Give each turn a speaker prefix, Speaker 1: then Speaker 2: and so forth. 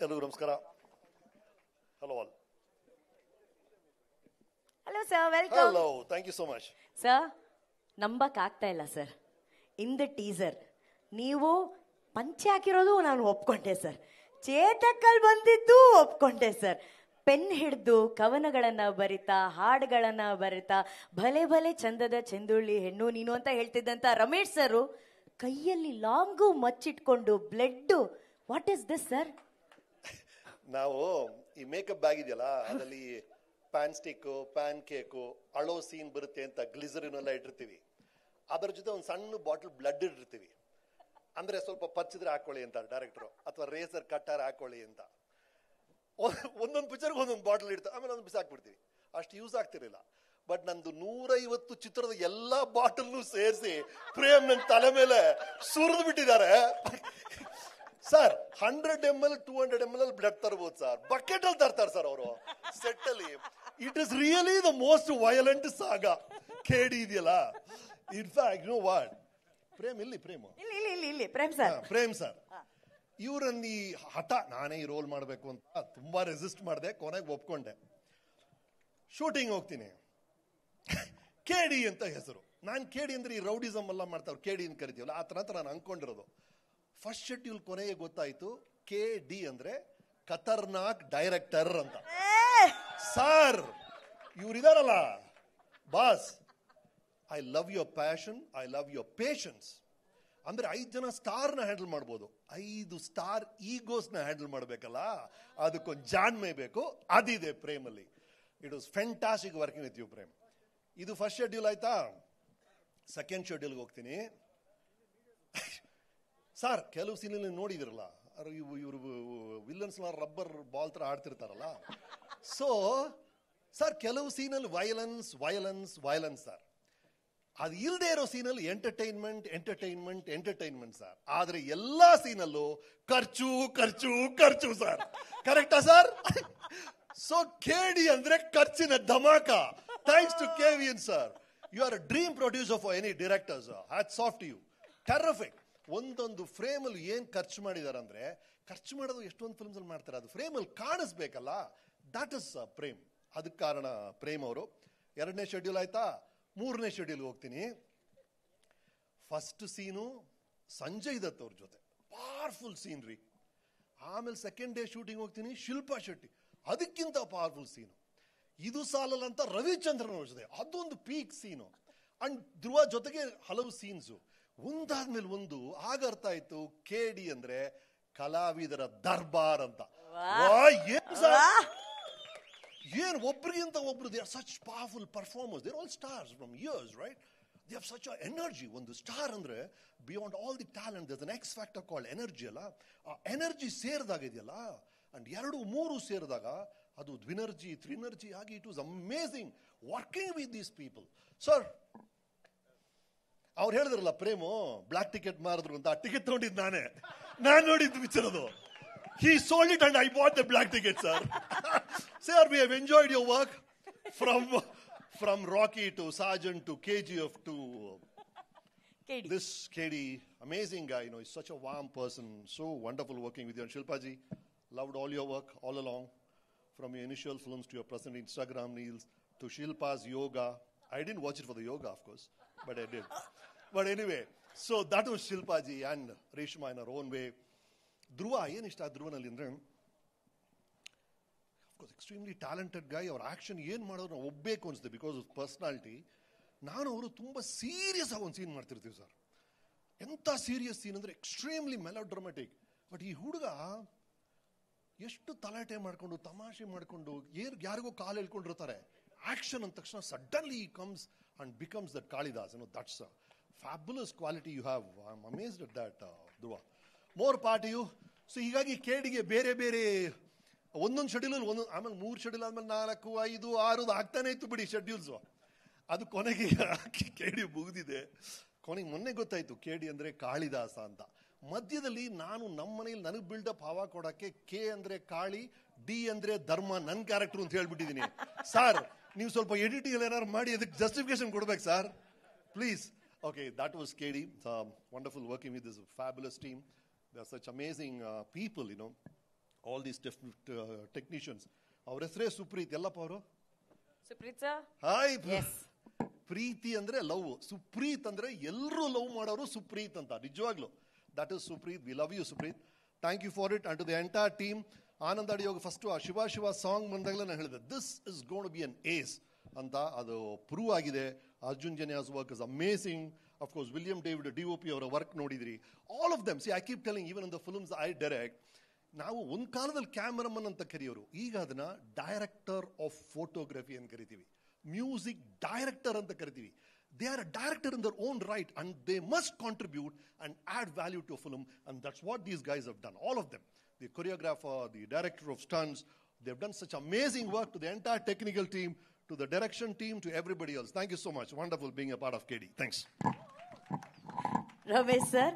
Speaker 1: ಎಲ್ಲರಿಗೂ ನಮಸ್ಕಾರ. Hello all.
Speaker 2: Hello sir, welcome.
Speaker 1: Hello, thank you so much.
Speaker 2: Sir, ನಂಬಕ್ ಆಗ್ತಾ ಇಲ್ಲ ಸರ್. ಇನ್ ದ ಟೀಸರ್ ನೀವು ಪಂಚೆ ಹಾಕಿರೋದು ನಾನು ಒಪ್ಕೊಂಡೆ ಸರ್. ಚೇತಕ್ಕಲ್ಲಿ ಬಂದಿದ್ದು ಒಪ್ಕೊಂಡೆ ಸರ್. ಪೆನ್ ಹಿಡಿದು ಕವನಗಳನ್ನ ಬರಿತಾ, ಹಾಡುಗಳನ್ನ ಬರಿತಾ, ಭಲೆ ಭಲೆ ಚಂದದ ಚೆಂದುಳ್ಳಿ ಹೆಣ್ಣು ನೀನು ಅಂತ ಹೇಳ್ತಿದ್ದಂತ ರಮೇಶ್ ಸರ್ ಕೈಯಲ್ಲಿ ಲಾಂಗು ಮಚ್ಚಿಟ್ಕೊಂಡು blood. What is this sir?
Speaker 1: ನಾವು ಈ ಮೇಕಪ್ ಬ್ಯಾಗ್ ಇದೆಯಲ್ಲ, ಅದರಲ್ಲಿ ಪ್ಯಾನ್ ಸ್ಟಿಕ್ಕು, ಪ್ಯಾನ್ ಕೇಕು, ಅಳೋ ಸೀನ್ ಬರುತ್ತೆ ಅಂತ ಗ್ಲಿಸರಿನ್ ಎಲ್ಲ ಇಟ್ಟಿರ್ತೀವಿ. ಅದರ ಜೊತೆ ಒಂದು ಸಣ್ಣ ಬಾಟಲ್ ಬ್ಲಡ್ ಇಟ್ಟಿರ್ತೀವಿ. ಅಂದ್ರೆ ಸ್ವಲ್ಪ ಪಚ್ಚಿದ್ರೆ ಹಾಕೊಳ್ಳಿ ಅಂತ ಡೈರೆಕ್ಟರ್, ಅಥವಾ ರೇಸರ್ ಕಟ್ಟಾರ ಹಾಕೊಳ್ಳಿ ಅಂತ. ಒಂದೊಂದು ಪಿಕ್ಚರ್ಗೆ ಒಂದೊಂದು ಬಾಟಲ್ ಇಡ್ತಾರೆ, ಆಮೇಲೆ ಒಂದು ಬಿಸಾಕ್ಬಿಡ್ತೀವಿ. ಅಷ್ಟು ಯೂಸ್ ಆಗ್ತಿರಲಿಲ್ಲ. ಬಟ್ ನಂದು 150 ಚಿತ್ರದ ಎಲ್ಲಾ ಬಾಟಲ್ನು ಸೇರಿಸಿ ಪ್ರೇಮ್ ನನ್ನ ತಲೆ ಮೇಲೆ ಸುರಿದು ಬಿಟ್ಟಿದ್ದಾರೆ. ಸರ್, 100 ml 200 ml ಅಲ್ಲಿ ಬ್ಲಡ್ ತರಬಹುದು ಸರ್. ಬಕೆಟ್ ಅಲ್ಲಿ ತರ್ತಾರೆ ಸರ್ ಅವರು ಸೆಟ್ ಅಲ್ಲಿ. It is really the most violent saga KD ಇದೆಯಲ್ಲ. ಇನ್ಫ್ಯಾಕ್ಟ್ ನೋ ವಾಟ್, ಪ್ರೇಮ್ ಇಲ್ಲಿ ಪ್ರೇಮ್ ಸರ್ ಇವ್ರನ್ನ ಈ ಹಠ ನಾನೇ ಈ ರೋಲ್ ಮಾಡಬೇಕು ಅಂತ ತುಂಬಾ ರೆಸಿಸ್ಟ್ ಮಾಡಿದೆ. ಕೊನೆಗೆ ಒಪ್ಕೊಂಡೆ. ಶೂಟಿಂಗ್ ಹೋಗ್ತೀನಿ, ಕೇಡಿ ಅಂತ ಹೆಸರು. ನಾನು ಕೇಡಿ ಅಂದ್ರೆ ಈ ರೌಡಿಸಮ್ ಎಲ್ಲ ಮಾಡ್ತಾವ್ರು, ಕೇಡಿ ಅಂತ ಕರಿತೀವಲ್ಲ, ಆ ತರ ಅಂತ ನಾನು ಅನ್ಕೊಂಡಿರೋದು. ಫಸ್ಟ್ ಶೆಡ್ಯೂಲ್ ಕೊನೆಗೆ ಗೊತ್ತಾಯ್ತು KD ಅಂದ್ರೆ ಖತರ್ನಾಕ್ ಡೈರೆಕ್ಟರ್ ಅಂತ. ಸರ್, ಇವ್ರಿದಾರಲ್ಲ boss, I love your passion, I love your patience. ಅಂದ್ರೆ 5 ಜನ ಸ್ಟಾರ್ ನ ಹ್ಯಾಂಡಲ್ ಮಾಡ್ಬೋದು, 5 ಸ್ಟಾರ್ ಈಗೋಸ್ ನ ಹ್ಯಾಂಡಲ್ ಮಾಡ್ಬೇಕಲ್ಲ, ಅದಕ್ಕೊಂದು ಜಾಣ್ಮೆ ಬೇಕು. ಅದಿದೆ ಪ್ರೇಮಲ್ಲಿ. It was fantastic working with you Prem. ಇದು ಫಸ್ಟ್ ಶೆಡ್ಯೂಲ್ ಆಯ್ತಾ. ಸೆಕೆಂಡ್ ಶೆಡ್ಯೂಲ್ಗೆ ಹೋಗ್ತೀನಿ. ಸರ್, ಕೆಲವು ಸೀನಲ್ಲಿ ನೋಡಿದಿರಲ್ಲ, ಇವರು ವಿಲ್ಲನ್ಸ್ ರಬ್ಬರ್ ಬಾಲ್ ತರ ಆಡ್ತಿರ್ತಾರಲ್ಲ. ಸೊ ಸರ್, ಕೆಲವು ಸೀನಲ್ಲಿ ವೈಲೆನ್ಸ್ ವೈಲೆನ್ಸ್ ವೈಲೆನ್ಸ್ ಸರ್. ಅದು ಇಲ್ಲದೆ ಇರೋ ಸೀನಲ್ಲಿ ಎಂಟರ್ಟೈನ್ಮೆಂಟ್ ಎಂಟರ್ಟೈನ್ಮೆಂಟ್ ಎಂಟರ್ಟೈನ್ಮೆಂಟ್ ಸರ್. ಆದ್ರೆ ಎಲ್ಲಾ ಸೀನಲ್ಲೂ ಖರ್ಚು ಖರ್ಚು ಖರ್ಚು ಸರ್. ಕರೆಕ್ಟಾ ಸರ್? ಸೊ ಕೇಡಿ ಅಂದ್ರೆ ಖರ್ಚಿನ ಧಮಾಕ. Thanks to KVN sir. You are a dream producer for any directors. Hats off to you. Terrific. ಒಂದೊಂದು ಫ್ರೇಮ್ ಅಲ್ಲಿ ಏನ್ ಖರ್ಚು ಮಾಡಿದಾರೆ ಅಂದ್ರೆ, ಖರ್ಚು ಮಾಡೋದು ಎಷ್ಟೊಂದು ಫಿಲ್ಮ್ಸ್ ಅಲ್ಲಿ ಮಾಡ್ತಾರೆ, ಅದು ಫ್ರೇಮ್ ಅಲ್ಲಿ ಕಾಣಿಸ್ಬೇಕಲ್ಲ. That is Prem. ಅದಕ್ಕೆ ಕಾರಣ ಪ್ರೇಮ್ ಅವರು. 2ನೇ ಶೆಡ್ಯೂಲ್ ಆಯ್ತಾ. 3ನೇ ಶೆಡ್ಯೂಲ್ ಹೋಗ್ತೀನಿ. ಫಸ್ಟ್ ಸೀನು ಸಂಜಯ್ ದತ್ ಅವ್ರ ಜೊತೆ, ಪವರ್ಫುಲ್ ಸೀನ್ ರೀ. ಆಮೇಲೆ ಸೆಕೆಂಡ್ ಡೇ ಶೂಟಿಂಗ್ ಹೋಗ್ತೀನಿ, ಶಿಲ್ಪಾ ಶೆಟ್ಟಿ, ಅದಕ್ಕಿಂತ ಪವರ್ಫುಲ್ ಸೀನು. ಇದು ಸಾಲಲ್ಲ ಅಂತ ರವಿಚಂದ್ರನ್ ಅವ್ರ ಜೊತೆ, ಅದೊಂದು ಪೀಕ್ ಸೀನು. ಅಂಡ್ ಧ್ರುವ ಜೊತೆಗೆ ಹಲವು ಸೀನ್ಸು ಒಂದಾದ್ಮೇಲೆ ಒಂದು. ಆಗ ಅರ್ಥ ಆಯ್ತು KD ಅಂದ್ರೆ ಕಲಾವಿದರ ದರ್ಬಾರ್ ಅಂತ. ಏನ್ ಒಬ್ರಿಗಿಂತ ಒಬ್ರು, they are such powerful performers. They are all stars from years, right? They have such energy. ಒಂದು ಸ್ಟಾರ್ ಅಂದ್ರೆ beyond all the talent there's an X factor called energy ಅಲ್ಲ. ಆ ಎನರ್ಜಿ ಸೇರಿದಾಗ ಇದೆಯಲ್ಲ, ಅಂಡ್ 2 3 ಸೇರಿದಾಗ ಅದು ದ್ವಿನರ್ಜಿ ತ್ರಿನರ್ಜಿ ಆಗಿ it was amazing working with these people. Sir, ಅವ್ರು ಹೇಳಿದ್ರಲ್ಲ ಪ್ರೇಮು ಬ್ಲಾಕ್ ಟಿಕೆಟ್ ಮಾರಿದ್ರು ಅಂತ, ಆ ಟಿಕೆಟ್ ತಗೊಂಡಿದ್ದು ನಾನು ನೋಡಿದ್ದು ಪಿಕ್ಚರ್ ಅದು. He sold it and I bought the black ticket, sir. Sir, we have enjoyed your work from Rocky to Sergeant to KGF to
Speaker 2: KD.
Speaker 1: This KD, amazing guy. You know, he's such a warm person. So wonderful working with you. And Shilpa ji, loved all your work all along, from your initial films to your present Instagram reels to Shilpa's yoga. I didn't watch it for the yoga, of course, but I did. But anyway, so that was Shilpa ji and Reshma in her own way. ಧ್ರುವ, ಏನಿಷ್ಟ ಧ್ರುವನಲ್ಲಿ ಅಂದ್ರೆ, of course extremely talented ಗೈ. ಅವ್ರ action ಏನ್ ಮಾಡೋರು ನಾವು ಒಬ್ಬೇಕು ಅನ್ಸುತ್ತೆ because of personality. ನಾನು ಅವರು ತುಂಬಾ serious ಆಗಿ ಒಂದು ಸೀನ್ ಮಾಡ್ತಿರ್ತೀವಿ ಸರ್. ಎಂತ ಸೀರಿಯಸ್ ಸೀನ್ ಅಂದ್ರೆ ಎಕ್ಸ್ಟ್ರೀಮ್ಲಿ ಮೆಲೋಡ್ರಾಮ್ಯಾಟಿಕ್. ಬಟ್ ಈ ಹುಡುಗ ಎಷ್ಟು ತಲಾಟೆ ಮಾಡ್ಕೊಂಡು ತಮಾಷೆ ಮಾಡ್ಕೊಂಡು ಯಾರಿಗೋ ಕಾಲು ಹೇಳ್ಕೊಂಡಿರ್ತಾರೆ. ಆಕ್ಷನ್ ಅಂದ ತಕ್ಷಣ suddenly comes and becomes that Kalidas. That's a fabulous quality you have. I am amazed at that Dhruva. More power to you. So ಹೀಗಾಗಿ KDಗೆ ಬೇರೆ ಬೇರೆ ಒಂದೊಂದು ಶೆಡ್ಯೂಲ್ ಒಂದೊಂದು, ಆಮೇಲೆ 3 ಶೆಡ್ಯೂಲ್ ಆದ್ಮೇಲೆ 4 5 6 ಆಗ್ತಾನೆ ಇತ್ತು ಬಿಡಿ ಶೆಡ್ಯೂಲ್ಸ್. ಅದು ಕೊನೆಗೆ KD ಮುಗಿದಿದೆ. ಕೊನೆಗೆ ಮೊನ್ನೆ ಗೊತ್ತಾಯ್ತು KD ಅಂದ್ರೆ ಕಾಳಿದಾಸ ಅಂತ. ಮಧ್ಯದಲ್ಲಿ ನಾನು ನಮ್ಮ ಮನೇಲಿ ನನಗೆ ಬಿಲ್ಡಪ್ ಹವಾ ಕೊಡಕ್ಕೆ K ಅಂದ್ರೆ ಕಾಳಿ, D ಅಂದ್ರೆ ಧರ್ಮ, ನನ್ನ ಕ್ಯಾರೆಕ್ಟರ್ ಅಂತ ಹೇಳ್ಬಿಟ್ಟಿದ್ದೀನಿ. ಸರ್, ನೀವು ಸ್ವಲ್ಪ ಎಡಿಟಿಂಗ್ ಏನಾದ್ರು ಮಾಡಿ ಅದಕ್ಕೆ ಜಸ್ಟಿಫಿಕೇಶನ್ ಕೊಡ್ಬೇಕು sir, please. Okay, that was KD. Wonderful working with this fabulous team. They are such amazing people, you know. All these technicians. ಅವ್ರ ಹೆಸರೇ ಸುಪ್ರೀತ್. ಎಲ್ಲಪ್ಪ ಅವರು?
Speaker 2: ಸುಪ್ರೀತ್ ಸರ್.
Speaker 1: ಹಾಯ್. ಪ್ರೀತಿ ಅಂದ್ರೆ ಲವ್, ಸುಪ್ರೀತ್ ಅಂದ್ರೆ ಎಲ್ಲರೂ ಲವ್ ಮಾಡೋರು ಸುಪ್ರೀತ್ ಅಂತ. ನಿಜವಾಗ್ಲು that is Supreeth. We love you Supreeth. Thank you for it and to the entire team. Anand ಅಡಿಯೋಗ ಫಸ್ಟ್ ಆ ಶಿವ ಶಿವ ಸಾಂಗ್ ಬಂದಾಗಲೇ ನಾನು ಹೇಳಿದೆ this is gonna be an ace ಅಂತ. ಅದು ಪ್ರೂವ್ ಆಗಿದೆ. Arjun Janya's work is amazing. Of course William David DOP ಅವರ work ನೋಡಿದ್ರಿ. All of them. See I keep telling even in the films I direct, ನಾವು ಒಂದು ಕಾಲದಲ್ಲಿ ಕ್ಯಾಮರಾಮನ್ ಅಂತ ಕರೆಯೋರು, ಈಗ ಅದನ್ನ ಡೈರೆಕ್ಟರ್ ಆಫ್ ಫೋಟೋಗ್ರಫಿ ಅಂತ ಕರಿತೀವಿ, ಮ್ಯೂಸಿಕ್ ಡೈರೆಕ್ಟರ್ ಅಂತ ಕರಿತೀವಿ. They are a director in their own right and they must contribute and add value to a film, and that's what these guys have done, all of them. The choreographer, the director of stunts, they've done such amazing work. To the entire technical team, to the direction team, to everybody else, thank you so much. Wonderful being a part of KD. Thanks.
Speaker 2: Ramesh sir.